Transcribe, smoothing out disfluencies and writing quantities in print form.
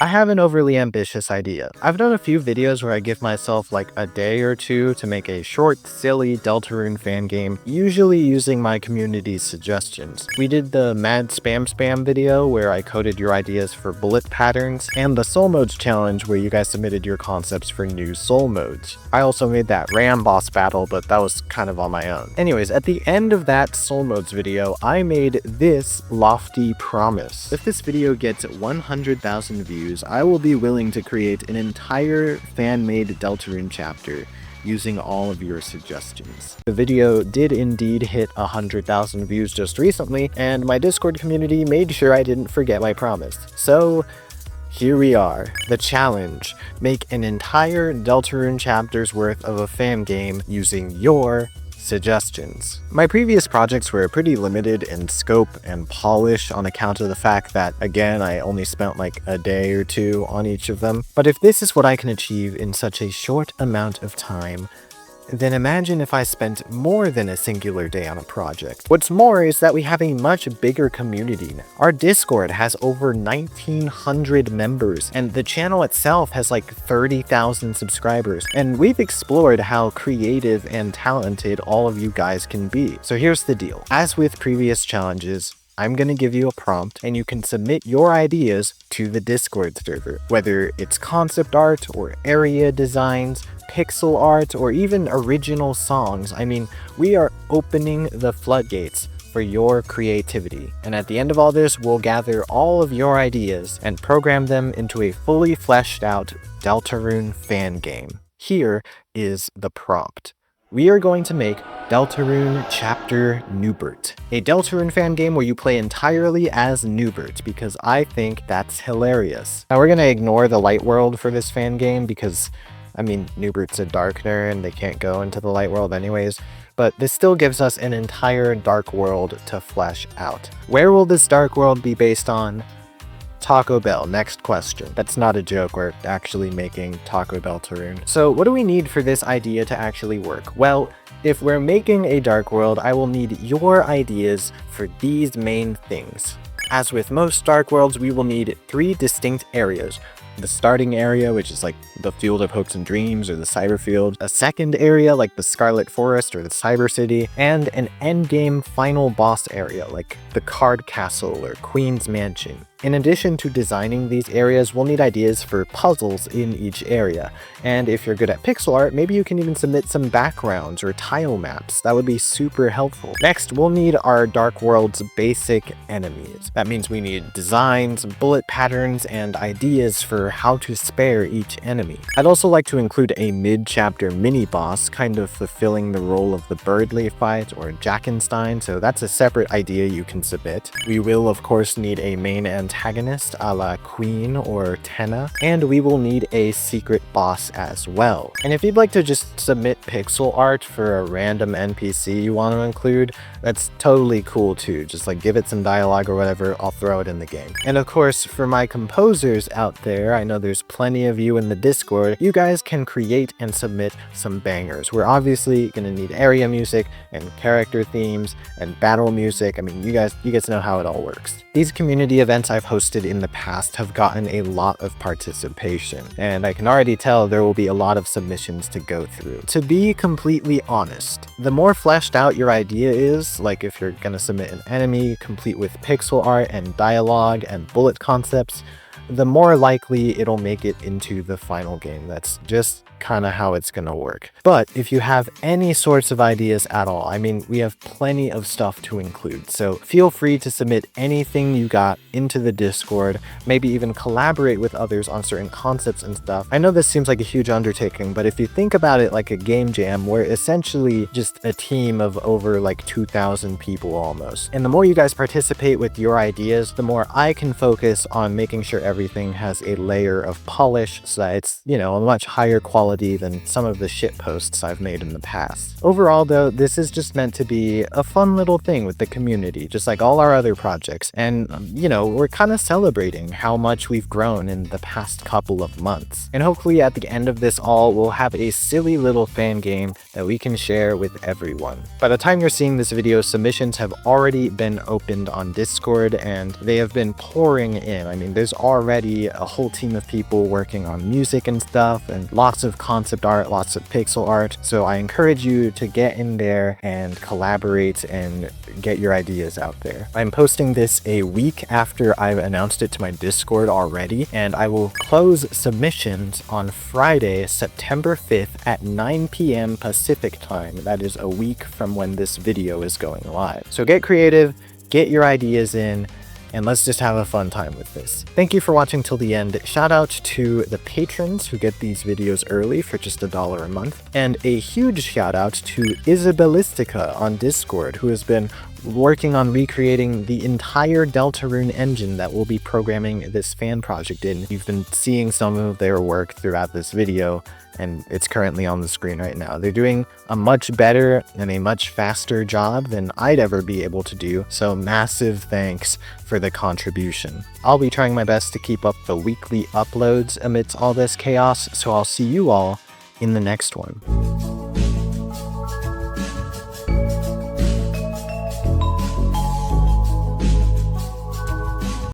I have an overly ambitious idea. I've done a few videos where I give myself like a day or two to make a short, silly Deltarune fan game, usually using my community's suggestions. We did the Mad Spam video where I coded your ideas for bullet patterns, and the Soul Modes challenge where you guys submitted your concepts for new Soul Modes. I also made that Ram boss battle, but that was kind of on my own. Anyways, at the end of that Soul Modes video, I made this lofty promise. If this video gets 100,000 views, I will be willing to create an entire fan-made Deltarune chapter using all of your suggestions. The video did indeed hit 100,000 views just recently, and my Discord community made sure I didn't forget my promise. So here we are. The challenge. Make an entire Deltarune chapter's worth of a fan game using your suggestions. My previous projects were pretty limited in scope and polish on account of the fact that, again, I only spent like a day or two on each of them. But if this is what I can achieve in such a short amount of time, then imagine if I spent more than a singular day on a project. What's more is that we have a much bigger community now. Our Discord has over 1,900 members, and the channel itself has like 30,000 subscribers, and we've explored how creative and talented all of you guys can be. So here's the deal. As with previous challenges, I'm going to give you a prompt and you can submit your ideas to the Discord server, whether it's concept art or area designs, pixel art, or even original songs. I mean, we are opening the floodgates for your creativity. And at the end of all this, we'll gather all of your ideas and program them into a fully fleshed out Deltarune fan game. Here is the prompt. We are going to make Deltarune Chapter Newbert, a Deltarune fan game where you play entirely as Newbert, because I think that's hilarious. Now we're going to ignore the light world for this fan game because, I mean, Newbert's a darkener and they can't go into the light world anyways, but this still gives us an entire dark world to flesh out. Where will this dark world be based on? Taco Bell. Next question. That's not a joke, we're actually making Taco Bell Deltarune. So what do we need for this idea to actually work? Well, if we're making a dark world, I will need your ideas for these main things. As with most dark worlds, we will need 3 distinct areas. The starting area, which is like the Field of Hopes and Dreams or the Cyber Field, a second area like the Scarlet Forest or the Cyber City, and an endgame final boss area like the Card Castle or Queen's Mansion. In addition to designing these areas, we'll need ideas for puzzles in each area. And if you're good at pixel art, maybe you can even submit some backgrounds or tile maps. That would be super helpful. Next, we'll need our Dark World's basic enemies. That means we need designs, bullet patterns, and ideas for how to spare each enemy. I'd also like to include a mid-chapter mini-boss, kind of fulfilling the role of the Birdley fight or Jackenstein, so that's a separate idea you can submit. We will, of course, need a main antagonist a la Queen or Tenna, and we will need a secret boss as well. And if you'd like to just submit pixel art for a random NPC you want to include, that's totally cool too. Just like give it some dialogue or whatever, I'll throw it in the game. And of course, for my composers out there, I know there's plenty of you in the Discord, you guys can create and submit some bangers. We're obviously gonna need area music and character themes and battle music. I mean, you guys know how it all works. These community events I've hosted in the past have gotten a lot of participation, and I can already tell there will be a lot of submissions to go through. To be completely honest, the more fleshed out your idea is, like if you're gonna submit an enemy complete with pixel art and dialogue and bullet concepts, the more likely it'll make it into the final game. That's just kind of how it's gonna work. But if you have any sorts of ideas at all, I mean, we have plenty of stuff to include, so feel free to submit anything you got into the Discord, maybe even collaborate with others on certain concepts and stuff. I know this seems like a huge undertaking, but if you think about it like a game jam, we're essentially just a team of over like 2,000 people almost. And the more you guys participate with your ideas, the more I can focus on making sure everything has a layer of polish so that it's, you know, a much higher quality than some of the shit posts I've made in the past. Overall though, this is just meant to be a fun little thing with the community, just like all our other projects. And, you know, we're kind of celebrating how much we've grown in the past couple of months. And hopefully at the end of this all, we'll have a silly little fan game that we can share with everyone. By the time you're seeing this video, submissions have already been opened on Discord and they have been pouring in. I mean, there's already already a whole team of people working on music and stuff, and lots of concept art, lots of pixel art. So I encourage you to get in there and collaborate and get your ideas out there. I'm posting this a week after I've announced it to my Discord already, and I will close submissions on Friday, September 5th at 9 p.m. Pacific time. That is a week from when this video is going live. So get creative, get your ideas in, and let's just have a fun time with this. Thank you for watching till the end. Shout out to the patrons who get these videos early for just $1 a month. And a huge shout out to Isabelistica on Discord, who has been working on recreating the entire Deltarune engine that we'll be programming this fan project in. You've been seeing some of their work throughout this video, and it's currently on the screen right now. They're doing a much better and a much faster job than I'd ever be able to do, so massive thanks for the contribution. I'll be trying my best to keep up the weekly uploads amidst all this chaos, so I'll see you all in the next one.